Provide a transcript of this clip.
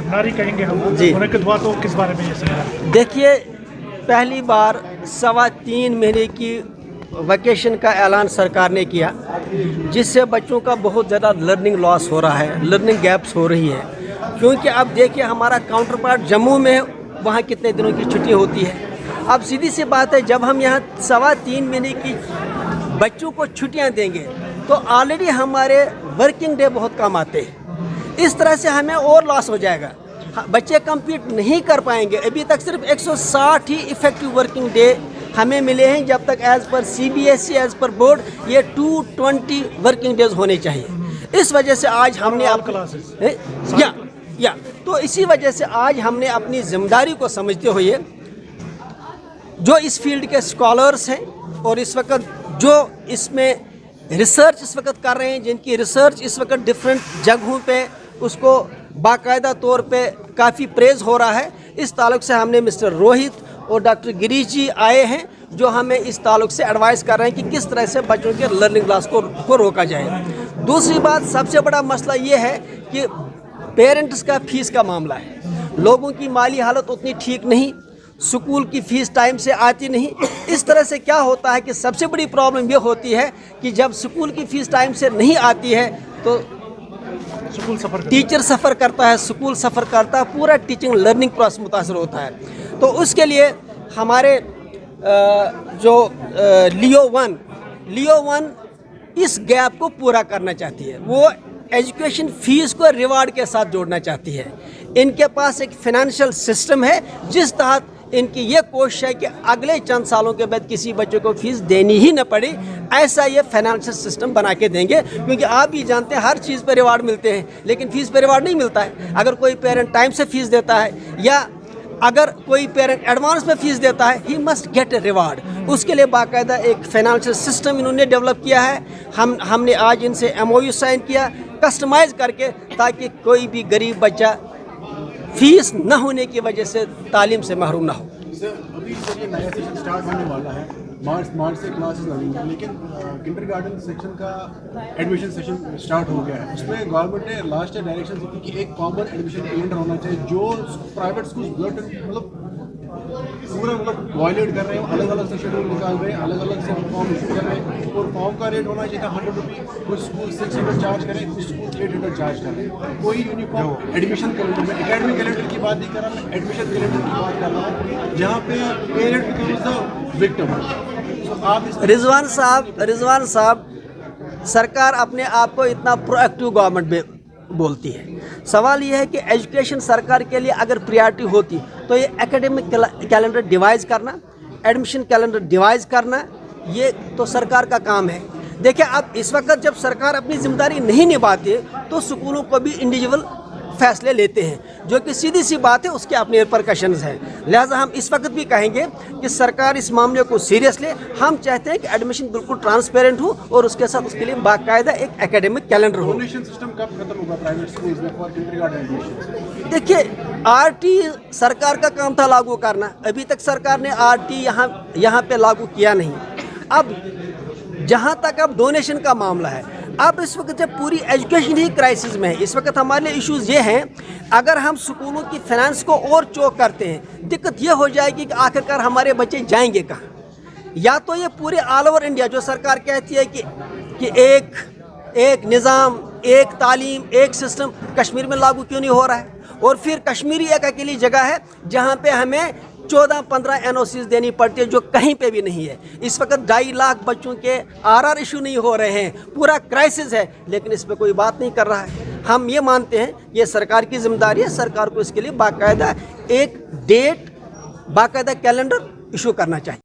नारी कहेंगे हम जी। होने के बाद तो किस बारे में ये सेमिनार? देखिए, पहली बार 3.25 महीने की वैकेशन का ऐलान सरकार ने किया, जिससे बच्चों का बहुत ज़्यादा लर्निंग लॉस हो रहा है, लर्निंग गैप्स हो रही है। क्योंकि अब देखिए हमारा काउंटर पार्ट जम्मू में है, वहाँ कितने दिनों की छुट्टी होती है। अब सीधी सी बात है, जब हम यहाँ 3.25 महीने की बच्चों को छुट्टियाँ देंगे तो ऑलरेडी हमारे वर्किंग डे बहुत कम आते हैं। इस तरह से हमें और लॉस हो जाएगा, बच्चे कम्पीट नहीं कर पाएंगे। अभी तक सिर्फ 160 ही इफेक्टिव वर्किंग डे हमें मिले हैं, जब तक as per CBSE as per board ये 220 वर्किंग डेज होने चाहिए। इस वजह से आज हमने तो इसी वजह से आज हमने अपनी जिम्मेदारी को समझते हुए जो इस फील्ड के स्कॉलर्स हैं और इस वक्त जो इसमें रिसर्च इस वक्त कर रहे हैं, जिनकी रिसर्च इस वक्त डिफरेंट जगहों पे उसको बाकायदा तौर पे काफ़ी प्रेज़ हो रहा है, इस ताल्लुक़ से हमने मिस्टर रोहित और डॉक्टर गिरीश जी आए हैं, जो हमें इस ताल्लुक़ से एडवाइस कर रहे हैं कि किस तरह से बच्चों के लर्निंग लॉस को रोका जाए। दूसरी बात, सबसे बड़ा मसला ये है कि पेरेंट्स का फ़ीस का मामला है। लोगों की माली हालत उतनी ठीक नहीं, स्कूल की फ़ीस टाइम से आती नहीं। इस तरह से क्या होता है कि सबसे बड़ी प्रॉब्लम ये होती है कि जब स्कूल की फ़ीस टाइम से नहीं आती है तो टीचर सफ़र करता है, स्कूल सफ़र करता है, पूरा टीचिंग लर्निंग प्रोसेस मुतासर होता है। तो उसके लिए हमारे जो लियो वन इस गैप को पूरा करना चाहती है। वो एजुकेशन फ़ीस को रिवार्ड के साथ जोड़ना चाहती है। इनके पास एक फ़ाइनेंशियल सिस्टम है जिस तहत इनकी ये कोशिश है कि अगले चंद सालों के बाद किसी बच्चे को फ़ीस देनी ही न पड़े, ऐसा ये फाइनेंशियल सिस्टम बना के देंगे। क्योंकि आप भी जानते हैं हर चीज़ पर रिवार्ड मिलते हैं, लेकिन फ़ीस पर रिवार्ड नहीं मिलता है। अगर कोई पेरेंट टाइम से फ़ीस देता है या अगर कोई पेरेंट एडवांस में फ़ीस देता है, he must get a reward. उसके लिए बाकायदा एक फाइनेंशियल सिस्टम इन्होंने डेवलप किया है। हमने आज इनसे MOU साइन किया कस्टमाइज़ करके, ताकि कोई भी गरीब बच्चा फीस न होने की वजह से तालीम से महरूम ना हो। सर, अभी सर ये नया सेशन स्टार्ट होने वाला है, मार्च से क्लासेस लगेंगी, लेकिन किंडरगार्टन सेक्शन का एडमिशन सेशन स्टार्ट हो गया है। उसमें गवर्नमेंट ने लास्ट ईयर डायरेक्शन दी थी कि एक कॉमन एडमिशन कैलेंडर होना चाहिए। जो प्राइवेट स्कूल पूरा वायलेट कर रहे हैं, अलग अलग से शेड्यूल निकाल रहे हैं, अलग अलग से फॉर्म इशू कर रहे हैं, और फॉर्म का रेट होना चाहिए था 100 रुपये। कुछ स्कूल 600 चार्ज करें, कुछ स्कूल 800 चार्ज करें। कोई यूनिफॉर्म एडमिशन कैलेंडर में, एकेडमिक कैलेंडर की बात नहीं कर रहा मैं, एडमिशन कैलेंडर की बात कर रहा हूँ, जहाँ पे parent becomes the victim. Rizwan साहब, सरकार अपने आप को इतना प्रोएक्टिव गवर्नमेंट में बोलती है। सवाल ये है कि एजुकेशन सरकार के लिए अगर प्रायोरिटी होती तो ये एकेडमिक कैलेंडर डिवाइस करना, एडमिशन कैलेंडर डिवाइस करना, ये तो सरकार का काम है। देखिए, अब इस वक्त जब सरकार अपनी जिम्मेदारी नहीं निभाती तो स्कूलों को भी इंडिविजुअल फैसले लेते हैं, जो कि सीधी सी बात है, उसके अपने रिपरकशंस हैं। लिहाजा हम इस वक्त भी कहेंगे कि सरकार इस मामले को सीरियस ले। हम चाहते हैं कि एडमिशन बिल्कुल ट्रांसपेरेंट हो और उसके साथ उसके लिए बाकायदा एक एकेडमिक कैलेंडर हो। डोनेशन सिस्टम कब खत्म होगा प्राइवेट स्कूल्स में फॉर किंडरगार्टन एडमिशन? देखिए, RT सरकार का काम था लागू करना, अभी तक सरकार ने RT यहाँ पे लागू किया नहीं। अब जहाँ तक अब डोनेशन का मामला है, अब इस वक्त जब पूरी एजुकेशन ही क्राइसिस में है, इस वक्त हमारे लिए इश्यूज़ ये हैं, अगर हम स्कूलों की फाइनेंस को और चोक करते हैं, दिक्कत ये हो जाएगी कि आखिरकार हमारे बच्चे जाएंगे कहाँ। या तो ये पूरे ऑल ओवर इंडिया, जो सरकार कहती है कि एक निज़ाम, एक तालीम, एक सिस्टम, कश्मीर में लागू क्यों नहीं हो रहा है? और फिर कश्मीरी एक अकेली जगह है जहाँ पे हमें 14-15 NOCs देनी पड़ती है, जो कहीं पे भी नहीं है। इस वक्त 2.5 लाख बच्चों के RR इशू नहीं हो रहे हैं, पूरा क्राइसिस है, लेकिन इस पर कोई बात नहीं कर रहा है। हम ये मानते हैं ये सरकार की जिम्मेदारी है, सरकार को इसके लिए बाकायदा एक डेट, बाकायदा कैलेंडर इशू करना चाहिए।